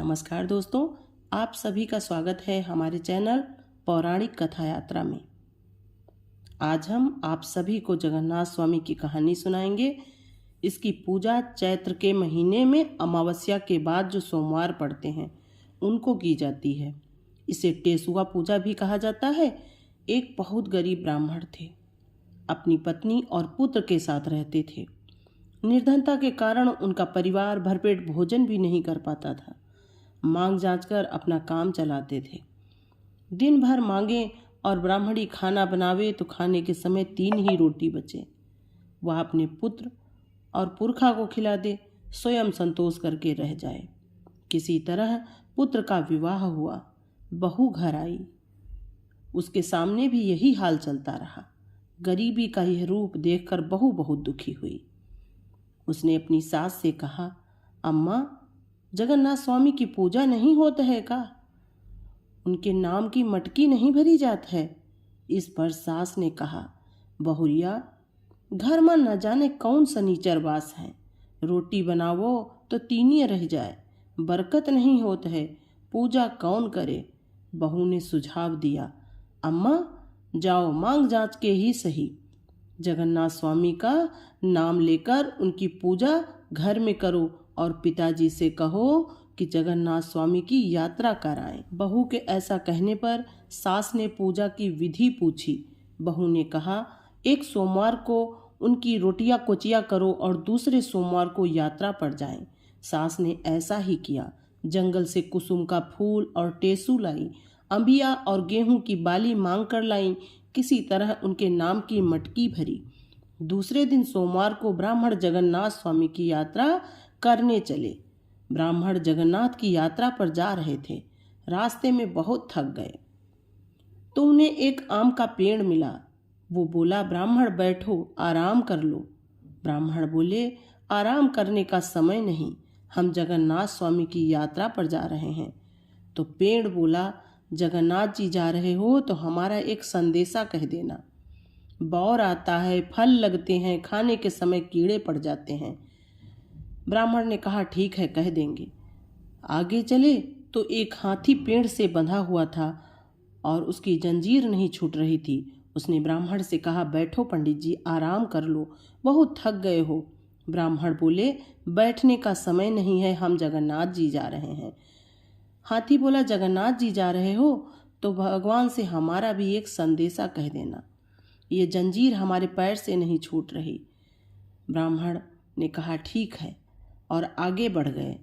नमस्कार दोस्तों, आप सभी का स्वागत है हमारे चैनल पौराणिक कथा यात्रा में। आज हम आप सभी को जगन्नाथ स्वामी की कहानी सुनाएंगे। इसकी पूजा चैत्र के महीने में अमावस्या के बाद जो सोमवार पड़ते हैं उनको की जाती है। इसे टेसुआ पूजा भी कहा जाता है। एक बहुत गरीब ब्राह्मण थे, अपनी पत्नी और पुत्र के साथ रहते थे। निर्धनता के कारण उनका परिवार भरपेट भोजन भी नहीं कर पाता था। मांग जांच कर अपना काम चलाते थे। दिन भर मांगे और ब्राह्मणी खाना बनावे तो खाने के समय 3 ही रोटी बचे। वह अपने पुत्र और पुरखा को खिला दे, स्वयं संतोष करके रह जाए। किसी तरह पुत्र का विवाह हुआ, बहू घर आई। उसके सामने भी यही हाल चलता रहा। गरीबी का यह रूप देखकर बहू बहुत दुखी हुई। उसने अपनी सास से कहा, अम्मा, जगन्नाथ स्वामी की पूजा नहीं होत है का? उनके नाम की मटकी नहीं भरी जात है? इस पर सास ने कहा, बहुरिया, घर में न जाने कौन सनीचर वास है। रोटी बनावो तो तीनिए रह जाए, बरकत नहीं होत है, पूजा कौन करे? बहू ने सुझाव दिया, अम्मा, जाओ मांग जांच के ही सही। जगन्नाथ स्वामी का नाम लेकर उनकी पूजा घर में करो और पिताजी से कहो कि जगन्नाथ स्वामी की यात्रा कराएं। बहू के ऐसा कहने पर सास ने पूजा की विधि पूछी। बहू ने कहा, एक सोमवार को उनकी रोटियां कोचिया करो और दूसरे सोमवार को यात्रा पर जाएं। सास ने ऐसा ही किया। जंगल से कुसुम का फूल और टेसू लाई, अंबिया और गेहूं की बाली मांग कर लाई। किसी तरह उनके नाम की मटकी भरी। दूसरे दिन सोमवार को ब्राह्मण जगन्नाथ स्वामी की यात्रा करने चले। ब्राह्मण जगन्नाथ की यात्रा पर जा रहे थे। रास्ते में बहुत थक गए तो उन्हें एक आम का पेड़ मिला। वो बोला, ब्राह्मण बैठो, आराम कर लो। ब्राह्मण बोले, आराम करने का समय नहीं, हम जगन्नाथ स्वामी की यात्रा पर जा रहे हैं। तो पेड़ बोला, जगन्नाथ जी जा रहे हो तो हमारा एक संदेशा कह देना। बौर आता है, फल लगते हैं, खाने के समय कीड़े पड़ जाते हैं। ब्राह्मण ने कहा, ठीक है, कह देंगे। आगे चले तो एक हाथी पेड़ से बंधा हुआ था और उसकी जंजीर नहीं छूट रही थी। उसने ब्राह्मण से कहा, बैठो पंडित जी, आराम कर लो, बहुत थक गए हो। ब्राह्मण बोले, बैठने का समय नहीं है, हम जगन्नाथ जी जा रहे हैं। हाथी बोला, जगन्नाथ जी जा रहे हो तो भगवान से हमारा भी एक संदेशा कह देना, ये जंजीर हमारे पैर से नहीं छूट रही। ब्राह्मण ने कहा, ठीक है, और आगे बढ़ गए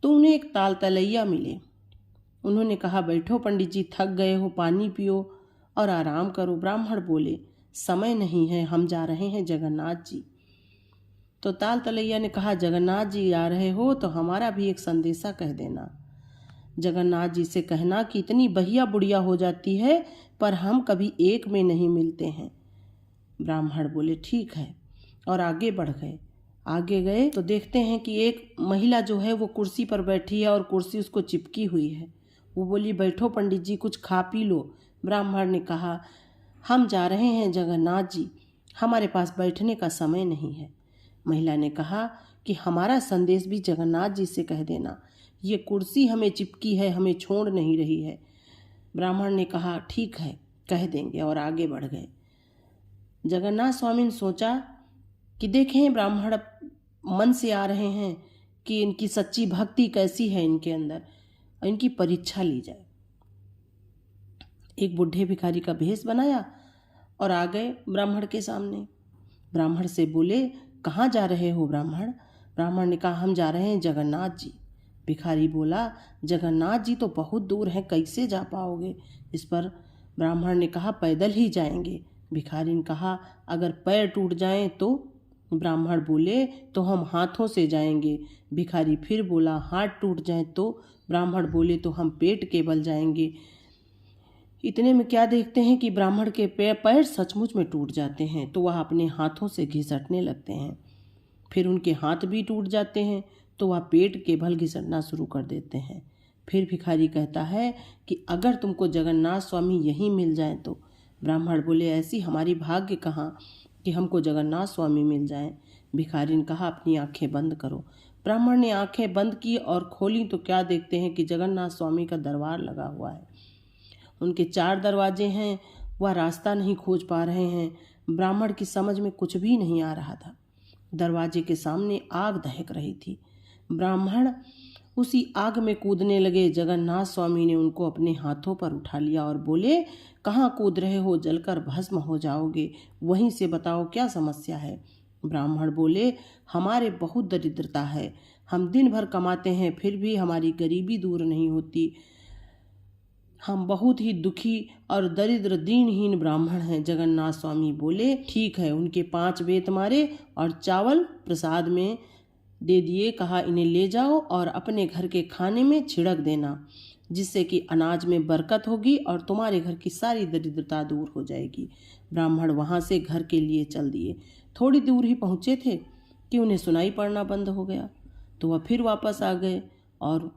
तो उन्हें एक ताल तलैया मिले। उन्होंने कहा, बैठो पंडित जी, थक गए हो, पानी पियो और आराम करो। ब्राह्मण बोले, समय नहीं है, हम जा रहे हैं जगन्नाथ जी। तो ताल तलैया ने कहा, जगन्नाथ जी जा रहे हो तो हमारा भी एक संदेशा कह देना। जगन्नाथ जी से कहना कि इतनी बहिया बुढ़िया हो जाती है पर हम कभी एक में नहीं मिलते हैं। ब्राह्मण बोले, ठीक है, और आगे बढ़ गए। आगे गए तो देखते हैं कि एक महिला जो है वो कुर्सी पर बैठी है और कुर्सी उसको चिपकी हुई है। वो बोली, बैठो पंडित जी, कुछ खा पी लो। ब्राह्मण ने कहा, हम जा रहे हैं जगन्नाथ जी, हमारे पास बैठने का समय नहीं है। महिला ने कहा कि हमारा संदेश भी जगन्नाथ जी से कह देना, ये कुर्सी हमें चिपकी है, हमें छोड़ नहीं रही है। ब्राह्मण ने कहा, ठीक है, कह देंगे, और आगे बढ़ गए। जगन्नाथ स्वामी ने सोचा कि देखें ब्राह्मण मन से आ रहे हैं कि इनकी सच्ची भक्ति कैसी है इनके अंदर, इनकी परीक्षा ली जाए। एक बूढ़े भिखारी का भेष बनाया और आ गए ब्राह्मण के सामने। ब्राह्मण से बोले, कहाँ जा रहे हो ब्राह्मण? ब्राह्मण ने कहा, हम जा रहे हैं जगन्नाथ जी। भिखारी बोला, जगन्नाथ जी तो बहुत दूर हैं, कैसे जा पाओगे? इस पर ब्राह्मण ने कहा, पैदल ही जाएंगे। भिखारी ने कहा, अगर पैर टूट जाएं तो? ब्राह्मण बोले, तो हम हाथों से जाएंगे। भिखारी फिर बोला, हाथ टूट जाएं तो? ब्राह्मण बोले, तो हम पेट के बल जाएंगे। इतने में क्या देखते हैं कि ब्राह्मण के पैर सचमुच में टूट जाते हैं, तो वह अपने हाथों से घिसटने लगते हैं। फिर उनके हाथ भी टूट जाते हैं तो वह पेट के बल घिसटना शुरू कर देते हैं। फिर भिखारी कहता है कि अगर तुमको जगन्नाथ स्वामी यहीं मिल जाएं तो? ब्राह्मण बोले, ऐसी हमारी भाग्य कहाँ कि हमको जगन्नाथ स्वामी मिल जाएं। भिखारी ने कहा, अपनी आंखें बंद करो, ब्राह्मण ने आंखें बंद की और खोली तो क्या देखते हैं कि जगन्नाथ स्वामी का दरबार लगा हुआ है। उनके 4 दरवाजे हैं, वह रास्ता नहीं खोज पा रहे हैं। ब्राह्मण की समझ में कुछ भी नहीं आ रहा था। दरवाजे के सामने आग दहक रही थी। ब्राह्मण उसी आग में कूदने लगे। जगन्नाथ स्वामी ने उनको अपने हाथों पर उठा लिया और बोले, कहाँ कूद रहे हो, जलकर भस्म हो जाओगे, वहीं से बताओ क्या समस्या है। ब्राह्मण बोले, हमारे बहुत दरिद्रता है, हम दिन भर कमाते हैं फिर भी हमारी गरीबी दूर नहीं होती। हम बहुत ही दुखी और दरिद्र दीनहीन ब्राह्मण हैं। जगन्नाथ स्वामी बोले, ठीक है। उनके 5 बेत मारे और चावल प्रसाद में दे दिए। कहा, इन्हें ले जाओ और अपने घर के खाने में छिड़क देना, जिससे कि अनाज में बरकत होगी और तुम्हारे घर की सारी दरिद्रता दूर हो जाएगी। ब्राह्मण वहाँ से घर के लिए चल दिए। थोड़ी दूर ही पहुँचे थे कि उन्हें सुनाई पड़ना बंद हो गया, तो वह फिर वापस आ गए और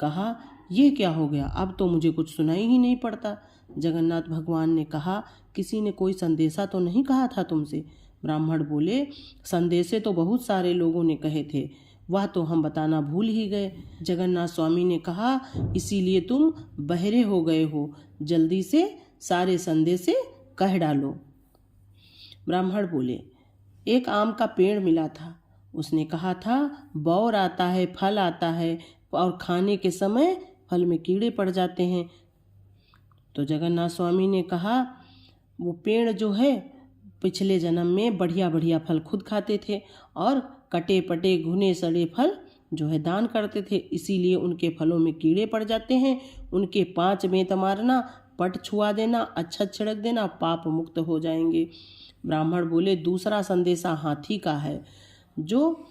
कहा, ये क्या हो गया, अब तो मुझे कुछ सुनाई ही नहीं पड़ता। जगन्नाथ भगवान ने कहा, किसी ने कोई संदेशा तो नहीं कहा था तुमसे। ब्राह्मण बोले, संदेशे तो बहुत सारे लोगों ने कहे थे, वह तो हम बताना भूल ही गए। जगन्नाथ स्वामी ने कहा, इसीलिए तुम बहरे हो गए हो, जल्दी से सारे संदेशे कह डालो। ब्राह्मण बोले, एक आम का पेड़ मिला था, उसने कहा था बौर आता है, फल आता है और खाने के समय फल में कीड़े पड़ जाते हैं। तो जगन्नाथ स्वामी ने कहा, वो पेड़ जो है पिछले जन्म में बढ़िया बढ़िया फल खुद खाते थे और कटे पटे घुने सड़े फल जो है दान करते थे, इसीलिए उनके फलों में कीड़े पड़ जाते हैं। उनके 5 बेंत मारना, पट छुआ देना, अच्छा छिड़क देना, पाप मुक्त हो जाएंगे। ब्राह्मण बोले, दूसरा संदेशा हाथी का है, जो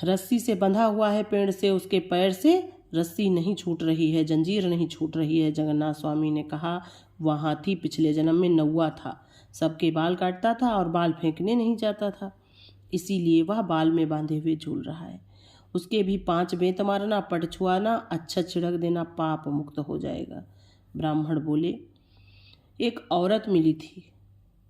रस्सी से बंधा हुआ है पेड़ से, उसके पैर से रस्सी नहीं छूट रही है, जंजीर नहीं छूट रही है। जगन्नाथ स्वामी ने कहा, वह हाथी पिछले जन्म में नौवा था, सबके बाल काटता था और बाल फेंकने नहीं जाता था, इसीलिए वह बाल में बांधे हुए झूल रहा है। उसके भी 5 बेंत मारना, पट छुआना, अच्छा छिड़क देना, पाप मुक्त हो जाएगा। ब्राह्मण बोले, एक औरत मिली थी,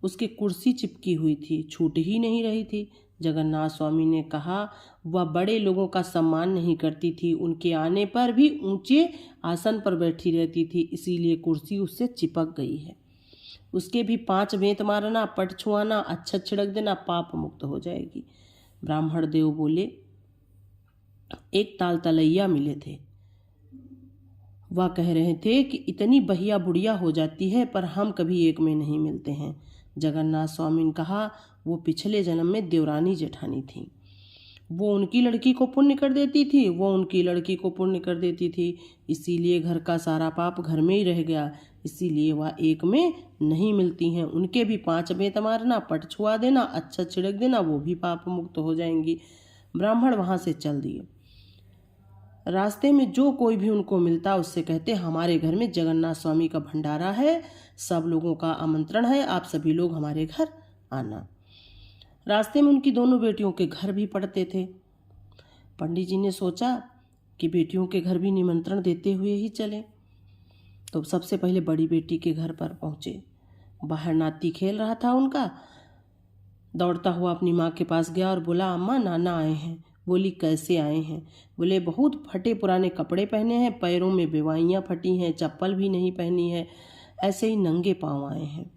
उसकी कुर्सी चिपकी हुई थी, छूट ही नहीं रही थी। जगन्नाथ स्वामी ने कहा, वह बड़े लोगों का सम्मान नहीं करती थी, उनके आने पर भी ऊंचे आसन पर बैठी रहती थी, इसीलिए कुर्सी उससे चिपक गई है। उसके भी 5 बेंत मारना, पट छुआना, अच्छा छिड़क देना, पाप मुक्त हो जाएगी। ब्राह्मण देव बोले, एक ताल तलैया मिले थे, वह कह रहे थे कि इतनी बहिया बुढ़िया हो जाती है पर हम कभी एक में नहीं मिलते हैं। जगन्नाथ स्वामी ने कहा, वो पिछले जन्म में देवरानी जेठानी थी, वो उनकी लड़की को पुण्य कर देती थी, वो उनकी लड़की को पुण्य कर देती थी, इसीलिए घर का सारा पाप घर में ही रह गया, इसीलिए वह एक में नहीं मिलती हैं। उनके भी 5 बेंत मारना, पट छुआ देना, अच्छा छिड़क देना, वो भी पाप मुक्त हो जाएंगी। ब्राह्मण वहाँ से चल दिए। रास्ते में जो कोई भी उनको मिलता उससे कहते, हमारे घर में जगन्नाथ स्वामी का भंडारा है, सब लोगों का आमंत्रण है, आप सभी लोग हमारे घर आना। रास्ते में उनकी दोनों बेटियों के घर भी पड़ते थे। पंडित जी ने सोचा कि बेटियों के घर भी निमंत्रण देते हुए ही चले, तो सबसे पहले बड़ी बेटी के घर पर पहुँचे। बाहर नाती खेल रहा था उनका, दौड़ता हुआ अपनी माँ के पास गया और बोला, अम्मा नाना आए हैं। बोली, कैसे आए हैं? बोले, बहुत फटे पुराने कपड़े पहने हैं, पैरों में बेवाइयाँ फटी हैं, चप्पल भी नहीं पहनी है, ऐसे ही नंगे पाँव आए हैं।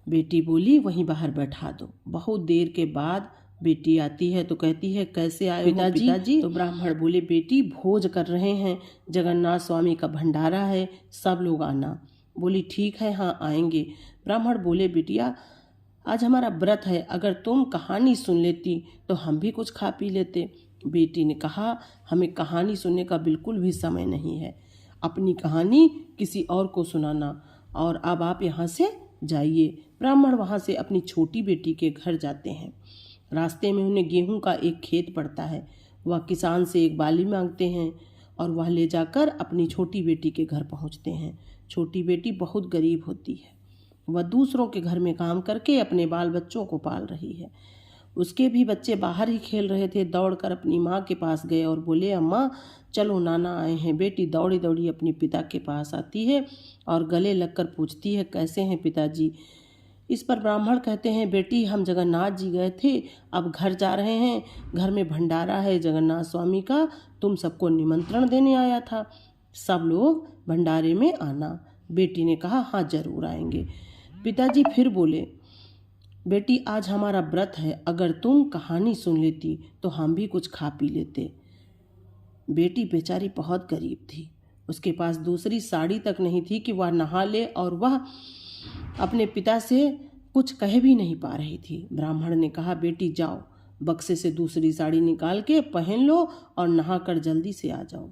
बेटी बोली, वहीं बाहर बैठा दो। बहुत देर के बाद बेटी आती है तो कहती है, कैसे आए पिताजी? तो ब्राह्मण बोले, बेटी भोज कर रहे हैं, जगन्नाथ स्वामी का भंडारा है, सब लोग आना। बोली, ठीक है, हाँ आएंगे। ब्राह्मण बोले, बिटिया आज हमारा व्रत है, अगर तुम कहानी सुन लेती तो हम भी कुछ खा पी लेते। बेटी ने कहा, हमें कहानी सुनने का बिल्कुल भी समय नहीं है, अपनी कहानी किसी और को सुनाना, और अब आप यहाँ से जाइए। ब्राह्मण वहाँ से अपनी छोटी बेटी के घर जाते हैं। रास्ते में उन्हें गेहूं का एक खेत पड़ता है, वह किसान से एक बाली मांगते हैं और वह ले जाकर अपनी छोटी बेटी के घर पहुँचते हैं। छोटी बेटी बहुत गरीब होती है, वह दूसरों के घर में काम करके अपने बाल बच्चों को पाल रही है। उसके भी बच्चे बाहर ही खेल रहे थे। दौड़कर अपनी माँ के पास गए और बोले, अम्मा चलो नाना आए हैं। बेटी दौड़ी दौड़ी अपने पिता के पास आती है और गले लगकर पूछती है, कैसे हैं पिताजी? इस पर ब्राह्मण कहते हैं, बेटी हम जगन्नाथ जी गए थे, अब घर जा रहे हैं, घर में भंडारा है जगन्नाथ स्वामी का, तुम सबको निमंत्रण देने आया था, सब लोग भंडारे में आना। बेटी ने कहा, हाँ जरूर आएंगे। पिताजी फिर बोले, बेटी आज हमारा व्रत है, अगर तुम कहानी सुन लेती तो हम भी कुछ खा पी लेते। बेटी बेचारी बहुत गरीब थी, उसके पास दूसरी साड़ी तक नहीं थी कि वह नहा ले, और वह अपने पिता से कुछ कह भी नहीं पा रही थी। ब्राह्मण ने कहा, बेटी जाओ, बक्से से दूसरी साड़ी निकाल के पहन लो और नहाकर जल्दी से आ जाओ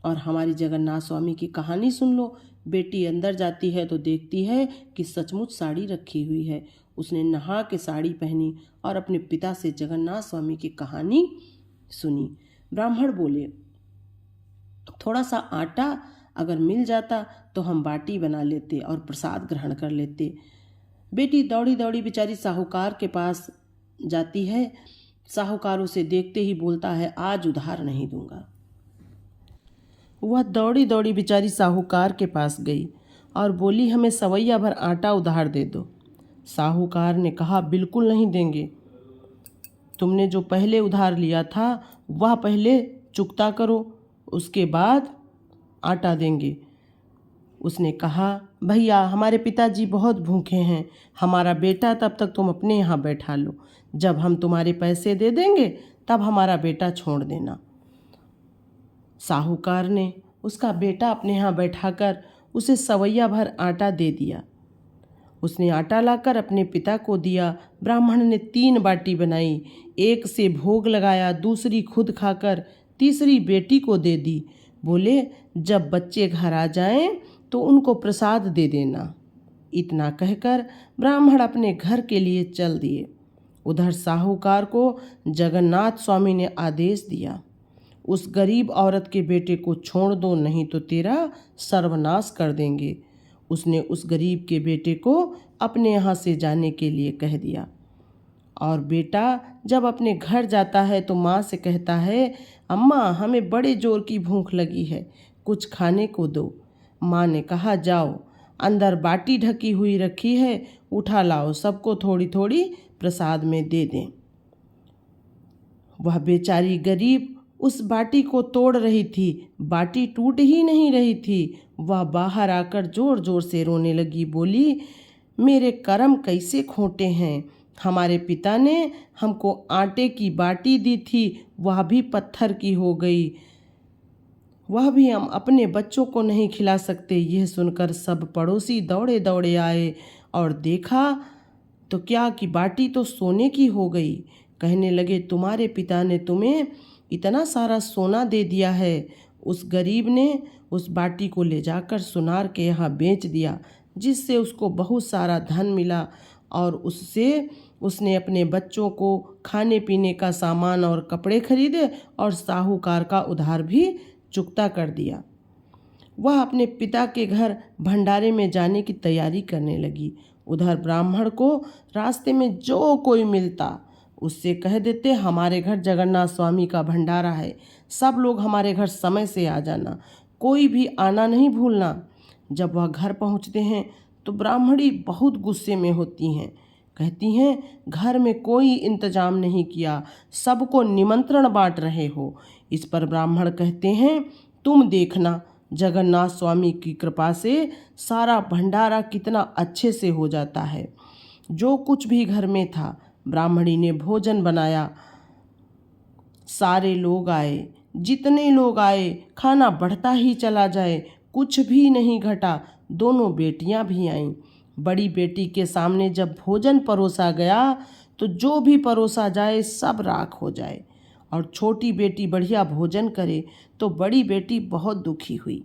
और हमारी जगन्नाथ स्वामी की कहानी सुन लो। बेटी अंदर जाती है तो देखती है कि सचमुच साड़ी रखी हुई है। उसने नहा के साड़ी पहनी और अपने पिता से जगन्नाथ स्वामी की कहानी सुनी। ब्राह्मण बोले, थोड़ा सा आटा अगर मिल जाता तो हम बाटी बना लेते और प्रसाद ग्रहण कर लेते। बेटी दौड़ी दौड़ी बेचारी साहूकार के पास जाती है। साहूकार उसे देखते ही बोलता है, आज उधार नहीं दूंगा। वह दौड़ी दौड़ी बेचारी साहूकार के पास गई और बोली, हमें सवैया भर आटा उधार दे दो। साहूकार ने कहा, बिल्कुल नहीं देंगे, तुमने जो पहले उधार लिया था वह पहले चुकता करो, उसके बाद आटा देंगे। उसने कहा, भैया हमारे पिताजी बहुत भूखे हैं, हमारा बेटा तब तक तुम अपने यहाँ बैठा लो, जब हम तुम्हारे पैसे दे देंगे तब हमारा बेटा छोड़ देना। साहूकार ने उसका बेटा अपने यहाँ बैठाकर उसे सवैया भर आटा दे दिया। उसने आटा लाकर अपने पिता को दिया। ब्राह्मण ने 3 बाटी बनाई, एक से भोग लगाया, दूसरी खुद खाकर तीसरी बेटी को दे दी। बोले, जब बच्चे घर आ जाएं तो उनको प्रसाद दे देना। इतना कहकर ब्राह्मण अपने घर के लिए चल दिए। उधर साहूकार को जगन्नाथ स्वामी ने आदेश दिया, उस गरीब औरत के बेटे को छोड़ दो, नहीं तो तेरा सर्वनाश कर देंगे। उसने उस गरीब के बेटे को अपने यहाँ से जाने के लिए कह दिया। और बेटा जब अपने घर जाता है तो माँ से कहता है, अम्मा हमें बड़े जोर की भूख लगी है, कुछ खाने को दो। माँ ने कहा, जाओ, अंदर बाटी ढकी हुई रखी है, उठा लाओ, सबको थोड़ी थोड़ी प्रसाद में दे दें। वह बेचारी गरीब उस बाटी को तोड़ रही थी, बाटी टूट ही नहीं रही थी। वह बाहर आकर जोर जोर से रोने लगी। बोली, मेरे कर्म कैसे खोटे हैं, हमारे पिता ने हमको आटे की बाटी दी थी, वह भी पत्थर की हो गई, वह भी हम अपने बच्चों को नहीं खिला सकते। यह सुनकर सब पड़ोसी दौड़े दौड़े आए और देखा तो क्या कि बाटी तो सोने की हो गई। कहने लगे, तुम्हारे पिता ने तुम्हें इतना सारा सोना दे दिया है। उस गरीब ने उस बाटी को ले जाकर सुनार के यहाँ बेच दिया, जिससे उसको बहुत सारा धन मिला और उससे उसने अपने बच्चों को खाने पीने का सामान और कपड़े खरीदे और साहूकार का उधार भी चुकता कर दिया। वह अपने पिता के घर भंडारे में जाने की तैयारी करने लगी। उधर ब्राह्मण को रास्ते में जो कोई मिलता उससे कह देते, हमारे घर जगन्नाथ स्वामी का भंडारा है, सब लोग हमारे घर समय से आ जाना, कोई भी आना नहीं भूलना। जब वह घर पहुंचते हैं तो ब्राह्मणी बहुत गुस्से में होती हैं। कहती हैं, घर में कोई इंतजाम नहीं किया, सबको निमंत्रण बांट रहे हो। इस पर ब्राह्मण कहते हैं, तुम देखना, जगन्नाथ स्वामी की कृपा से सारा भंडारा कितना अच्छे से हो जाता है। जो कुछ भी घर में था ब्राह्मणी ने भोजन बनाया। सारे लोग आए, जितने लोग आए खाना बढ़ता ही चला जाए, कुछ भी नहीं घटा। दोनों बेटियां भी आईं। बड़ी बेटी के सामने जब भोजन परोसा गया तो जो भी परोसा जाए सब राख हो जाए, और छोटी बेटी बढ़िया भोजन करे तो बड़ी बेटी बहुत दुखी हुई।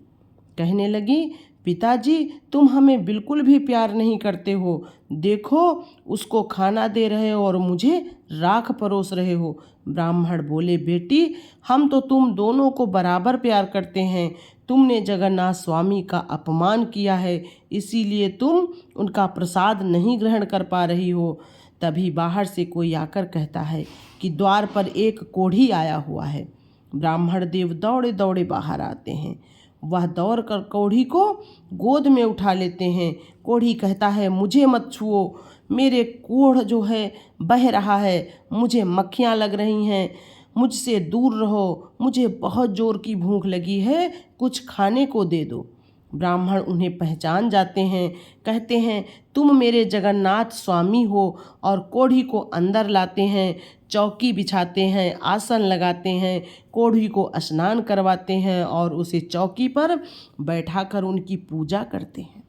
कहने लगी, पिताजी तुम हमें बिल्कुल भी प्यार नहीं करते हो, देखो उसको खाना दे रहे हो और मुझे राख परोस रहे हो। ब्राह्मण बोले, बेटी हम तो तुम दोनों को बराबर प्यार करते हैं, तुमने जगन्नाथ स्वामी का अपमान किया है, इसीलिए तुम उनका प्रसाद नहीं ग्रहण कर पा रही हो। तभी बाहर से कोई आकर कहता है कि द्वार पर एक कोढ़ी आया हुआ है। ब्राह्मण देव दौड़े दौड़े बाहर आते हैं। वह दौड़ कर कोढ़ी को गोद में उठा लेते हैं। कोढ़ी कहता है, मुझे मत छुओ, मेरे कोढ़ जो है बह रहा है, मुझे मक्खियाँ लग रही हैं, मुझसे दूर रहो, मुझे बहुत ज़ोर की भूख लगी है, कुछ खाने को दे दो। ब्राह्मण उन्हें पहचान जाते हैं, कहते हैं तुम मेरे जगन्नाथ स्वामी हो, और कोढ़ी को अंदर लाते हैं, चौकी बिछाते हैं, आसन लगाते हैं, कोढ़ी को स्नान करवाते हैं और उसे चौकी पर बैठाकर उनकी पूजा करते हैं,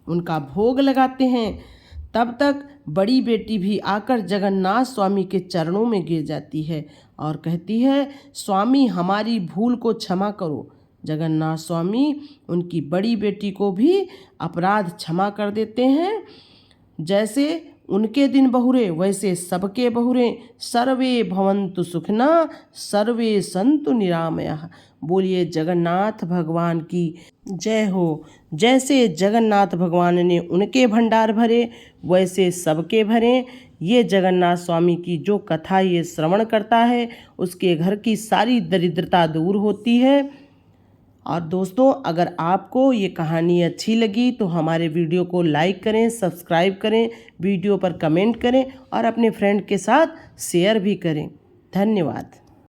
उनका भोग लगाते हैं। तब तक बड़ी बेटी भी आकर जगन्नाथ स्वामी के चरणों में गिर जाती है और कहती है, स्वामी हमारी भूल को क्षमा करो। जगन्नाथ स्वामी उनकी बड़ी बेटी को भी अपराध क्षमा कर देते हैं। जैसे उनके दिन बहुरे वैसे सबके बहुरे। सर्वे भवन्तु सुखिना सर्वे सन्तु निरामयाः। बोलिए जगन्नाथ भगवान की जय हो। जैसे जगन्नाथ भगवान ने उनके भंडार भरे वैसे सबके भरें। ये जगन्नाथ स्वामी की जो कथा ये श्रवण करता है उसके घर की सारी दरिद्रता दूर होती है। और दोस्तों, अगर आपको ये कहानी अच्छी लगी तो हमारे वीडियो को लाइक करें, सब्सक्राइब करें, वीडियो पर कमेंट करें और अपने फ्रेंड के साथ शेयर भी करें। धन्यवाद।